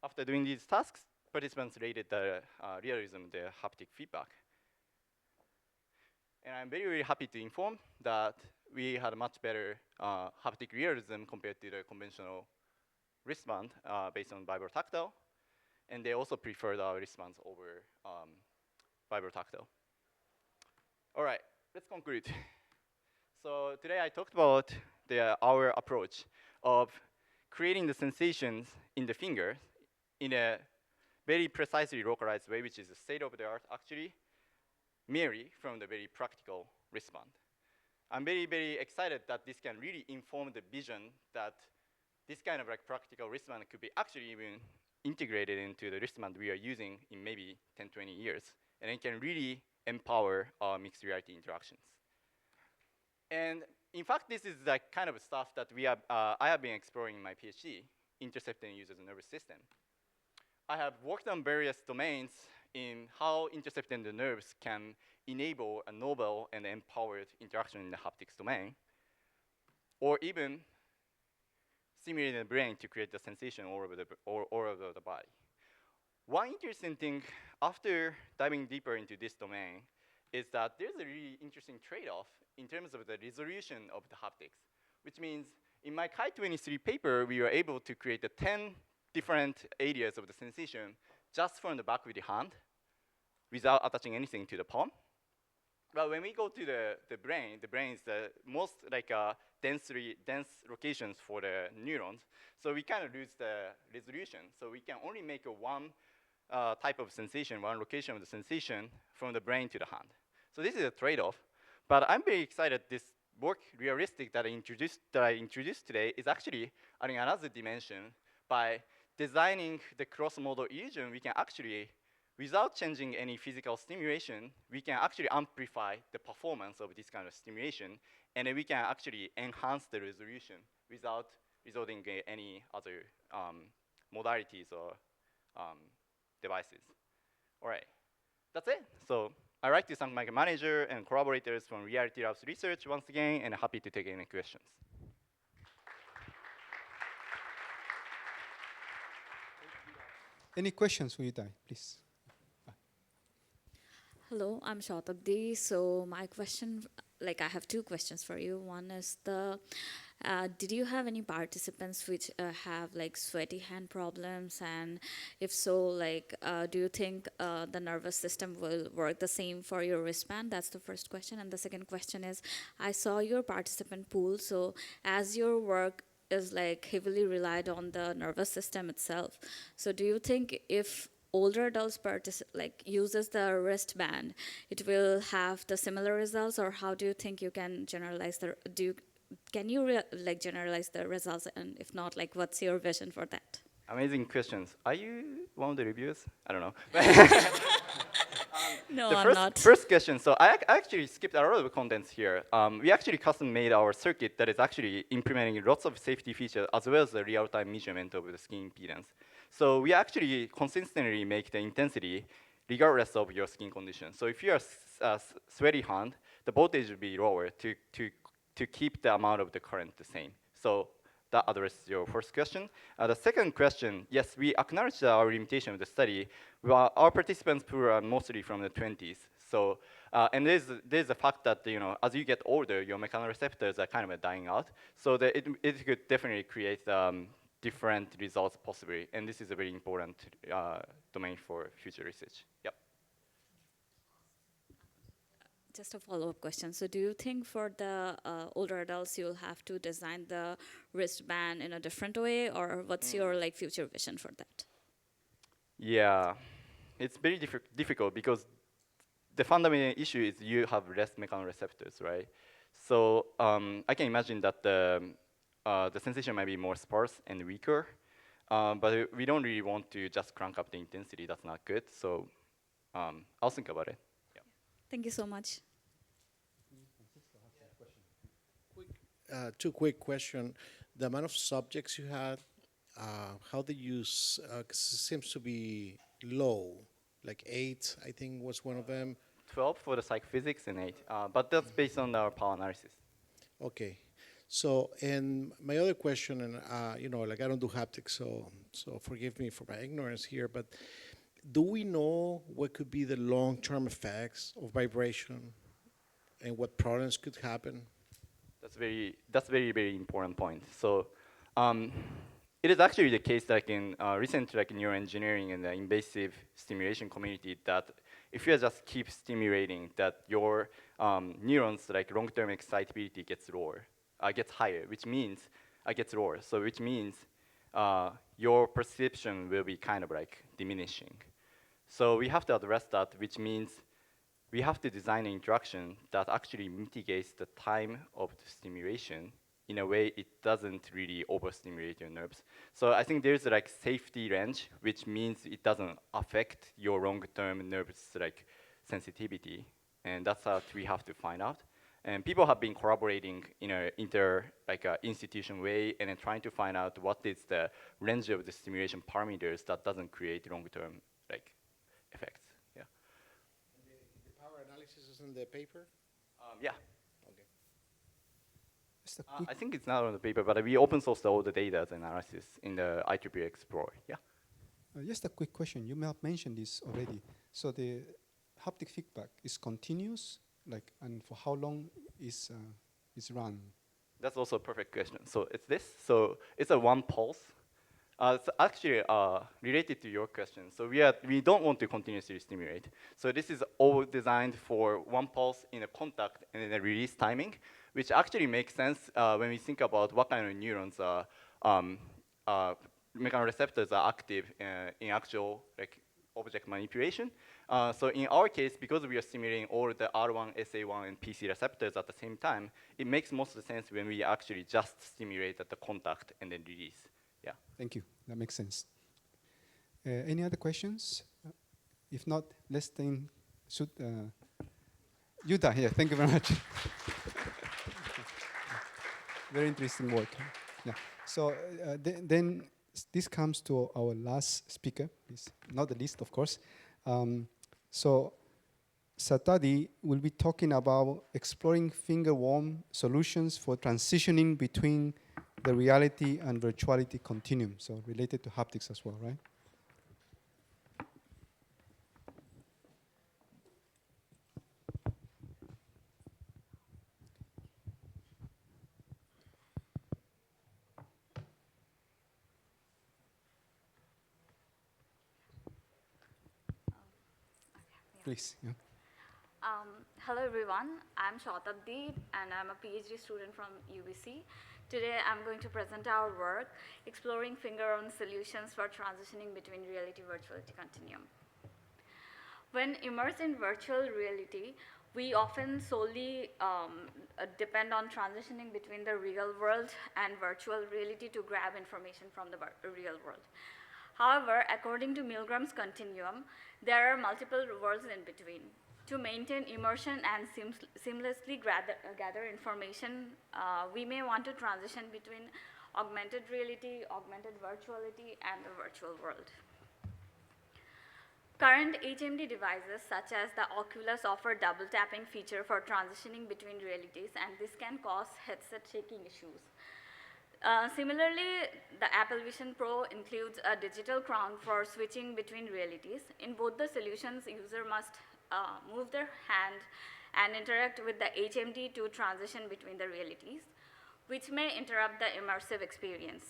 After doing these tasks, participants rated the realism, the haptic feedback. And I'm very, very happy to inform that we had a much better haptic realism compared to the conventional wristband based on Vibrotactile. And they also preferred our wristbands over Vibrotactile. All right, let's conclude. So today I talked about our approach of creating the sensations in the fingers in a very precisely localized way, which is the state of the art, actually, merely from the very practical wristband. I'm very, very excited that this can really inform the vision that this kind of like practical wristband could be actually even integrated into the wristband we are using in maybe 10, 20 years. And it can really empower our mixed reality interactions. And in fact, this is like kind of stuff that I have been exploring in my PhD, intercepting users' nervous system. I have worked on various domains in how intercepting the nerves can enable a novel and empowered interaction in the haptics domain, or even stimulating the brain to create the sensation all over the body. One interesting thing, after diving deeper into this domain, is that there's a really interesting trade-off in terms of the resolution of the haptics, which means in my Chi-23 paper, we were able to create the 10 different areas of the sensation just from the back of the hand without attaching anything to the palm. But when we go to the brain is the most like dense locations for the neurons. So we kind of lose the resolution. So we can only make one type of sensation, one location of the sensation from the brain to the hand. So this is a trade-off. But I'm very excited this work, ReaWristic, that I introduced today is actually adding another dimension. By designing the cross-modal illusion, we can actually, without changing any physical stimulation, we can actually amplify the performance of this kind of stimulation, and then we can actually enhance the resolution without resulting in any other modalities or devices. All right, that's it. So I'd like to thank my manager and collaborators from Reality Labs Research once again, and happy to take any questions. Any questions for Yudai, please? Hello, I'm Shatabdi. So my question, like I have two questions for you. One is did you have any participants which have like sweaty hand problems? And if so, like, do you think the nervous system will work the same for your wristband? That's the first question. And the second question is, I saw your participant pool. So as your work is like heavily relied on the nervous system itself, so do you think if older adults uses the wristband, it will have the similar results, or how do you think you can generalize can you generalize the results, and if not, like what's your vision for that? Amazing questions. Are you one of the reviewers? I don't know. No, the I'm not. First question, so I actually skipped a lot of contents here. We actually custom made our circuit that is actually implementing lots of safety features as well as the real-time measurement of the skin impedance. So we actually consistently make the intensity regardless of your skin condition. So if you are a sweaty hand, the voltage will be lower to keep the amount of the current the same. So that addresses your first question. The second question, yes, we acknowledge our limitation of the study. Our participants pool are mostly from the 20s. So, and there's the fact that, as you get older, your mechanoreceptors are kind of dying out. So it could definitely create different results possibly. And this is a very important domain for future research. Yep. Just a follow-up question. So do you think for the older adults, you'll have to design the wristband in a different way, or what's your future vision for that? Yeah, it's very difficult because the fundamental issue is you have less mechanoreceptors, right? So I can imagine that the sensation might be more sparse and weaker, but we don't really want to just crank up the intensity. That's not good. So I'll think about it. Thank you so much. Two quick questions. The amount of subjects you had, how they use, 'cause it seems to be low, like 8, I think was one of them. 12 for the psychophysics and 8, but that's based on our power analysis. Okay. So, and my other question, and I don't do haptics, so forgive me for my ignorance here, but do we know what could be the long-term effects of vibration and what problems could happen? That's very, very important point. So it is actually the case that in recent neuroengineering and the invasive stimulation community that if you just keep stimulating, that your neurons long-term excitability gets higher, which means gets lower. So which means your perception will be kind of like diminishing. So we have to address that, which means we have to design an interaction that actually mitigates the time of the stimulation in a way it doesn't really overstimulate your nerves. So I think there's like safety range, which means it doesn't affect your long-term nerves like sensitivity, and that's what we have to find out. And people have been collaborating in a institution way, and then trying to find out what is the range of the stimulation parameters that doesn't create long-term like effects. Yeah. And the power analysis is in the paper? Yeah. Okay. Just a quick I think it's not on the paper, but we open sourced all the data analysis in the IEEE Explorer. Yeah. Just a quick question. You may have mentioned this already. So the haptic feedback is continuous, like, and for how long is run? That's also a perfect question. So it's this. So it's a one pulse. It's actually related to your question. So we don't want to continuously stimulate. So this is all designed for one pulse in a contact and then a release timing, which actually makes sense when we think about what kind of neurons mechanoreceptors are active in actual like object manipulation. So in our case, because we are stimulating all the R1, SA1, and PC receptors at the same time, it makes most of the sense when we actually just stimulate at the contact and then release. Yeah. Thank you. That makes sense. Any other questions? If not, let's then Yudai here. Thank you very much. Very interesting work. Yeah. So then this comes to our last speaker, please. Not the least, of course. So Satadi will be talking about exploring finger-worm solutions for transitioning between the reality and virtuality continuum, so related to haptics as well, right? Please. Yeah. Hello everyone, I'm Shatabdi and I'm a PhD student from UBC. Today I'm going to present our work, exploring finger-on solutions for transitioning between reality-virtuality continuum. When immersed in virtual reality, we often solely depend on transitioning between the real world and virtual reality to grab information from the real world. However, according to Milgram's continuum, there are multiple worlds in between. To maintain immersion and seamlessly gather information, we may want to transition between augmented reality, augmented virtuality, and the virtual world. Current HMD devices, such as the Oculus, offer double tapping feature for transitioning between realities, and this can cause headset shaking issues. Similarly, the Apple Vision Pro includes a digital crown for switching between realities. In both the solutions, user must move their hand and interact with the HMD to transition between the realities, which may interrupt the immersive experience.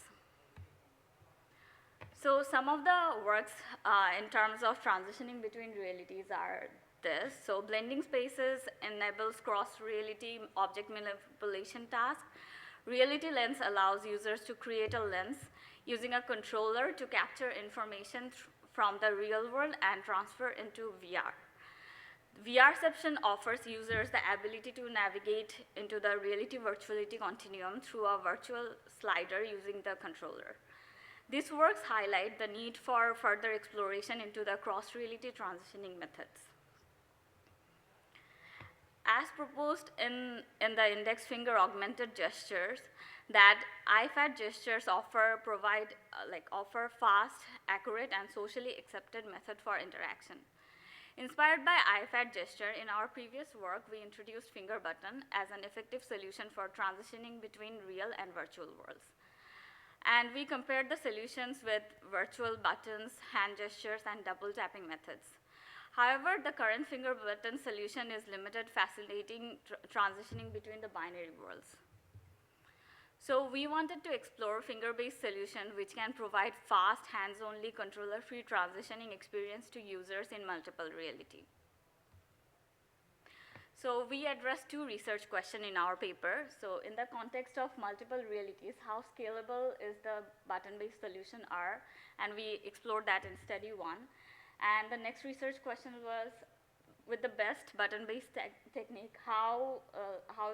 So some of the works in terms of transitioning between realities are this. So blending spaces enables cross-reality object manipulation task. Reality Lens allows users to create a lens using a controller to capture information from the real world and transfer into VR. VRception offers users the ability to navigate into the reality-virtuality continuum through a virtual slider using the controller. These works highlight the need for further exploration into the cross-reality transitioning methods. As proposed in the index finger augmented gestures, that IFAT gestures offer fast, accurate, and socially accepted method for interaction. Inspired by IFAT gesture, in our previous work, we introduced finger button as an effective solution for transitioning between real and virtual worlds. And we compared the solutions with virtual buttons, hand gestures, and double tapping methods. However, the current finger button solution is limited, facilitating transitioning between the binary worlds. So we wanted to explore finger-based solution which can provide fast, hands-only, controller-free transitioning experience to users in multiple reality. So we addressed 2 research questions in our paper. So in the context of multiple realities, how scalable is the button-based solution are? And we explored that in study 1. And the next research question was, with the best button-based technique, how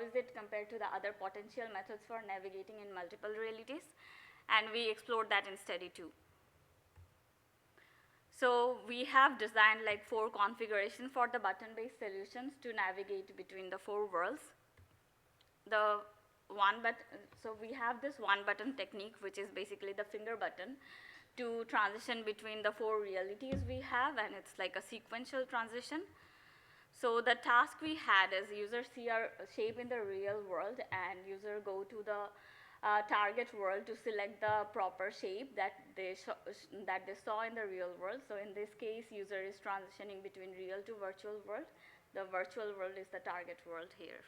is it compared to the other potential methods for navigating in multiple realities? And we explored that in study 2. So we have designed like 4 configurations for the button-based solutions to navigate between the 4 worlds. So we have this one button technique, which is basically the finger button, to transition between the 4 realities we have, and it's like a sequential transition. So the task we had is user see our shape in the real world, and user go to the target world to select the proper shape that they saw in the real world. So in this case, user is transitioning between real to virtual world. The virtual world is the target world here.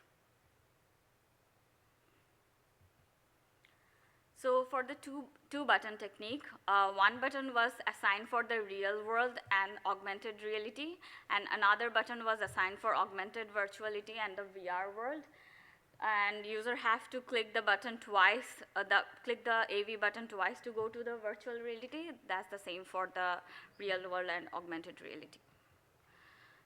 So for the two button technique, one button was assigned for the real world and augmented reality, and another button was assigned for augmented virtuality and the VR world. And user have to click the button twice, click the AV button twice to go to the virtual reality. That's the same for the real world and augmented reality.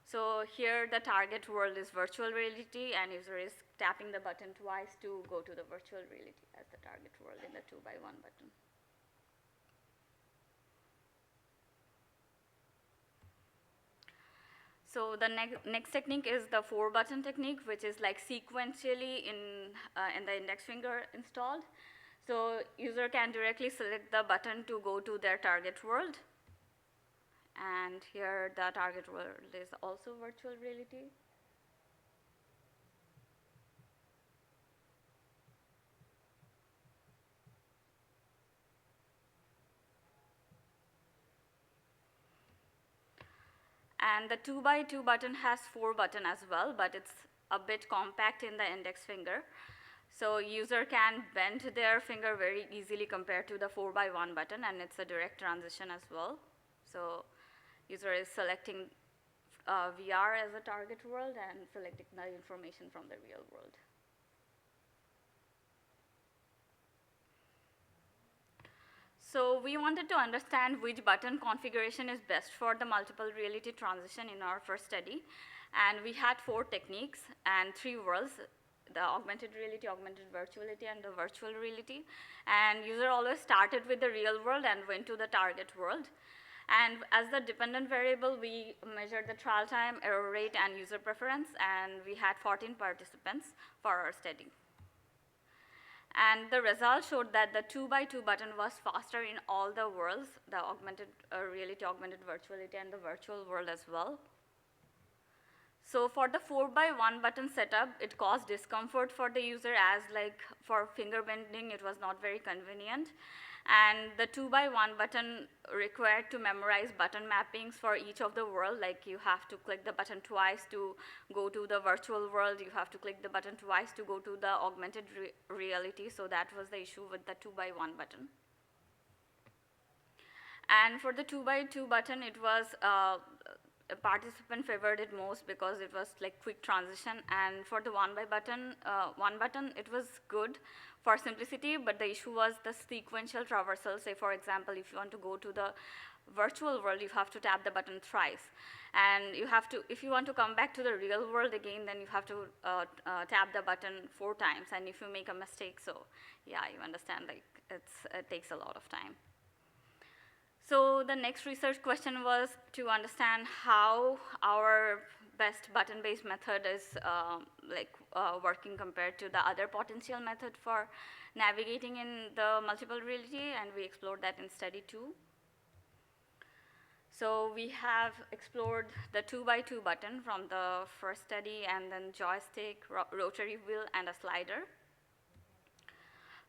So here the target world is virtual reality, and user is tapping the button twice to go to the virtual reality as the target world in the 2x1 button. So the next technique is the 4-button technique, which is like sequentially in the index finger installed. So user can directly select the button to go to their target world. And here the target world is also virtual reality. And the 2x2 button has 4 buttons as well, but it's a bit compact in the index finger. So user can bend their finger very easily compared to the 4x1 button, and it's a direct transition as well. So user is selecting VR as a target world and selecting the information from the real world. So we wanted to understand which button configuration is best for the multiple reality transition in our first study. And we had 4 techniques and 3 worlds, the augmented reality, augmented virtuality, and the virtual reality. And user always started with the real world and went to the target world. And as the dependent variable, we measured the trial time, error rate, and user preference, and we had 14 participants for our study. And the results showed that the 2x2 button was faster in all the worlds, the augmented reality, augmented virtuality, and the virtual world as well. So for the 4x1 button setup, it caused discomfort for the user, as like for finger bending, it was not very convenient. And the 2x1 button required to memorize button mappings for each of the world, like you have to click the button twice to go to the virtual world, you have to click the button twice to go to the augmented reality, so that was the issue with the 2x1 button. And for the 2x2 button, it was a participant favored it most because it was like quick transition, and for the 1x one button, it was good for simplicity, but the issue was the sequential traversal. Say, for example, if you want to go to the virtual world, you have to tap the button thrice. And you have to, if you want to come back to the real world again, then you have to tap the button 4 times. And if you make a mistake, so yeah, you understand, like it takes a lot of time. So the next research question was to understand how our best button-based method is working compared to the other potential method for navigating in the multiple reality, and we explored that in study 2. So we have explored the 2x2 button from the first study, and then joystick, rotary wheel, and a slider.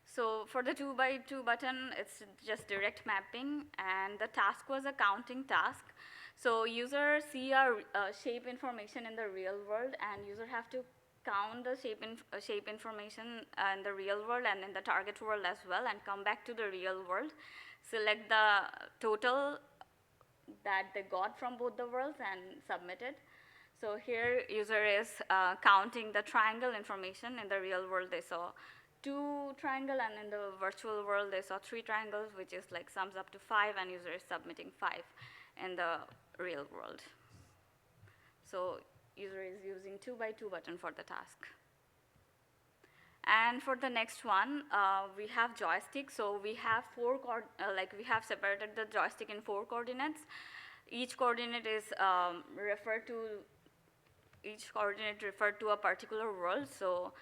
So for the 2x2 button, it's just direct mapping, and the task was a counting task. So user see a shape information in the real world, and user have to count the shape information in the real world and in the target world as well, and come back to the real world, select the total that they got from both the worlds, and submit it. So here user is counting the triangle information. In the real world they saw 2 triangle, and in the virtual world they saw 3 triangles, which is like sums up to 5, and user is submitting 5 in the real world. So user is using 2x2 button for the task. And for the next one, we have joystick. So we have we have separated the joystick in 4 coordinates. Each coordinate is referred to a particular world. So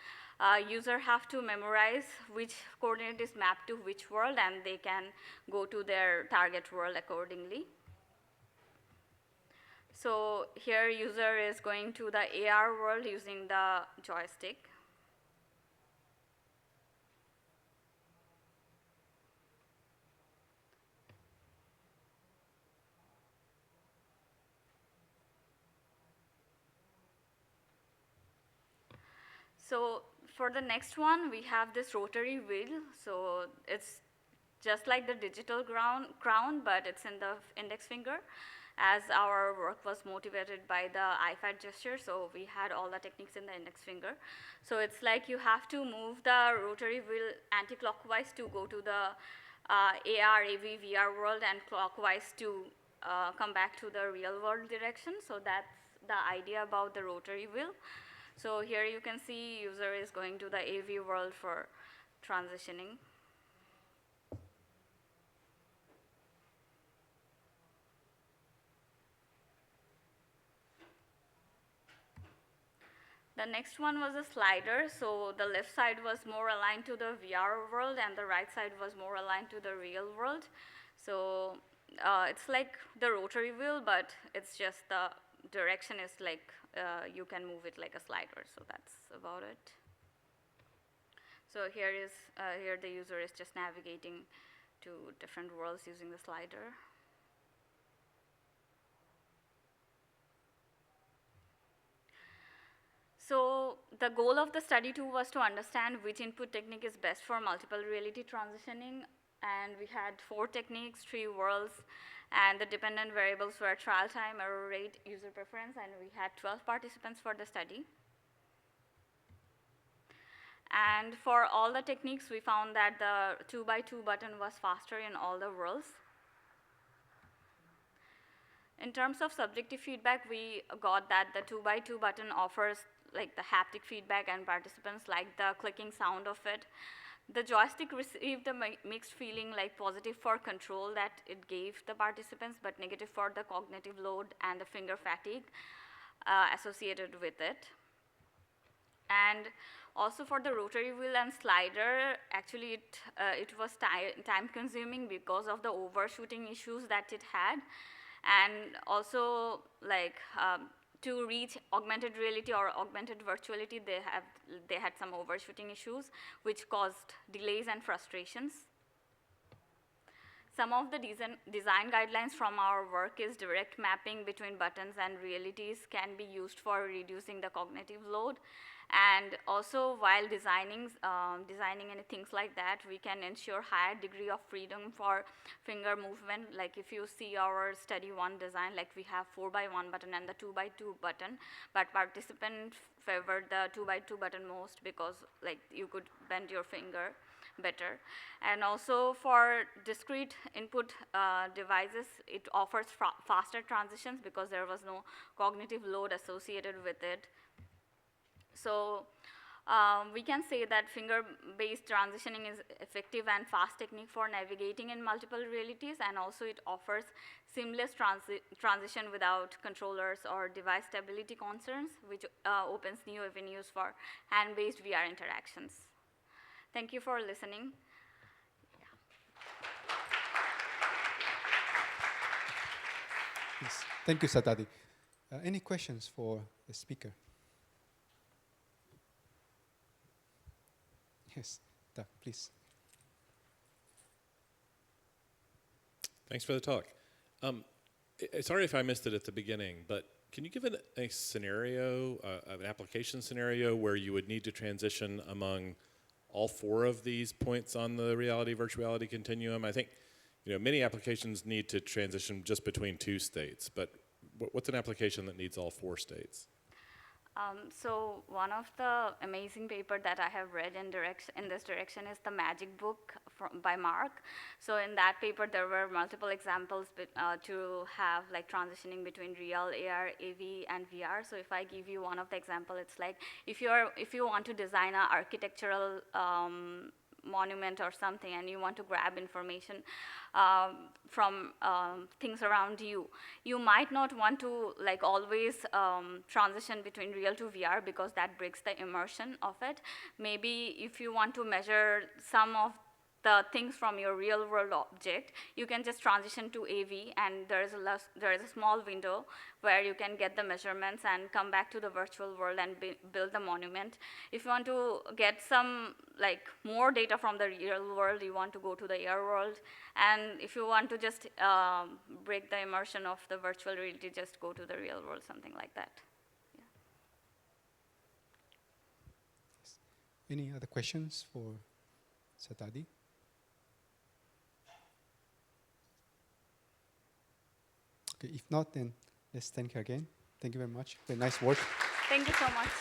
user have to memorize which coordinate is mapped to which world, and they can go to their target world accordingly. So here user is going to the AR world using the joystick. So for the next one, we have this rotary wheel. So it's just like the digital crown, but it's in the index finger. As our work was motivated by the IFAT gesture, so we had all the techniques in the index finger. So it's like you have to move the rotary wheel anti-clockwise to go to the AR, AV, VR world, and clockwise to come back to the real world direction. So that's the idea about the rotary wheel. So here you can see user is going to the AV world for transitioning. The next one was a slider. So the left side was more aligned to the VR world, and the right side was more aligned to the real world. So it's like the rotary wheel, but it's just the direction is like you can move it like a slider. So that's about it. So here the user is just navigating to different worlds using the slider. So the goal of the study too was to understand which input technique is best for multiple reality transitioning. And we had 4 techniques, 3 worlds, and the dependent variables were trial time, error rate, user preference, and we had 12 participants for the study. And for all the techniques, we found that the 2x2 button was faster in all the worlds. In terms of subjective feedback, we got that the 2x2 button offers like the haptic feedback, and participants like the clicking sound of it. The joystick received a mixed feeling, like positive for control that it gave the participants, but negative for the cognitive load and the finger fatigue associated with it. And also for the rotary wheel and slider, actually it was time consuming because of the overshooting issues that it had. And also like to reach augmented reality or augmented virtuality, they had some overshooting issues which caused delays and frustrations. Some of the design guidelines from our work is direct mapping between buttons and realities can be used for reducing the cognitive load. And also while designing any things like that, we can ensure higher degree of freedom for finger movement. Like if you see our study 1 design, like we have 4x1 button and the 2x2 button, but participants favored the 2x2 button most because like you could bend your finger better. And also for discrete input devices, it offers faster transitions because there was no cognitive load associated with it. So we can say that finger-based transitioning is effective and fast technique for navigating in multiple realities, and also it offers seamless transition without controllers or device stability concerns, which opens new avenues for hand-based VR interactions. Thank you for listening. Yes. Thank you, Satadi. Any questions for the speaker? Yes, Doug, please. Thanks for the talk. Sorry if I missed it at the beginning, but can you give a scenario, an application scenario where you would need to transition among all 4 of these points on the reality-virtuality continuum? I think many applications need to transition just between 2 states, but what's an application that needs all 4 states? So one of the amazing paper that I have read in this direction is the Magic Book by Mark. So in that paper, there were multiple examples to have like transitioning between real, AR, AV, and VR. So if I give you one of the example, it's like if you want to design an architectural monument or something, and you want to grab information from things around you, you might not want to like always transition between real to VR, because that breaks the immersion of it. Maybe if you want to measure some of the things from your real world object, you can just transition to AV, and there is a small window where you can get the measurements and come back to the virtual world and build the monument. If you want to get some like more data from the real world, you want to go to the AR world. And if you want to just break the immersion of the virtual reality, just go to the real world, something like that. Yeah. Any other questions for Satadi? Okay, if not, then let's thank her again. Thank you very much. Very nice work. Thank you so much.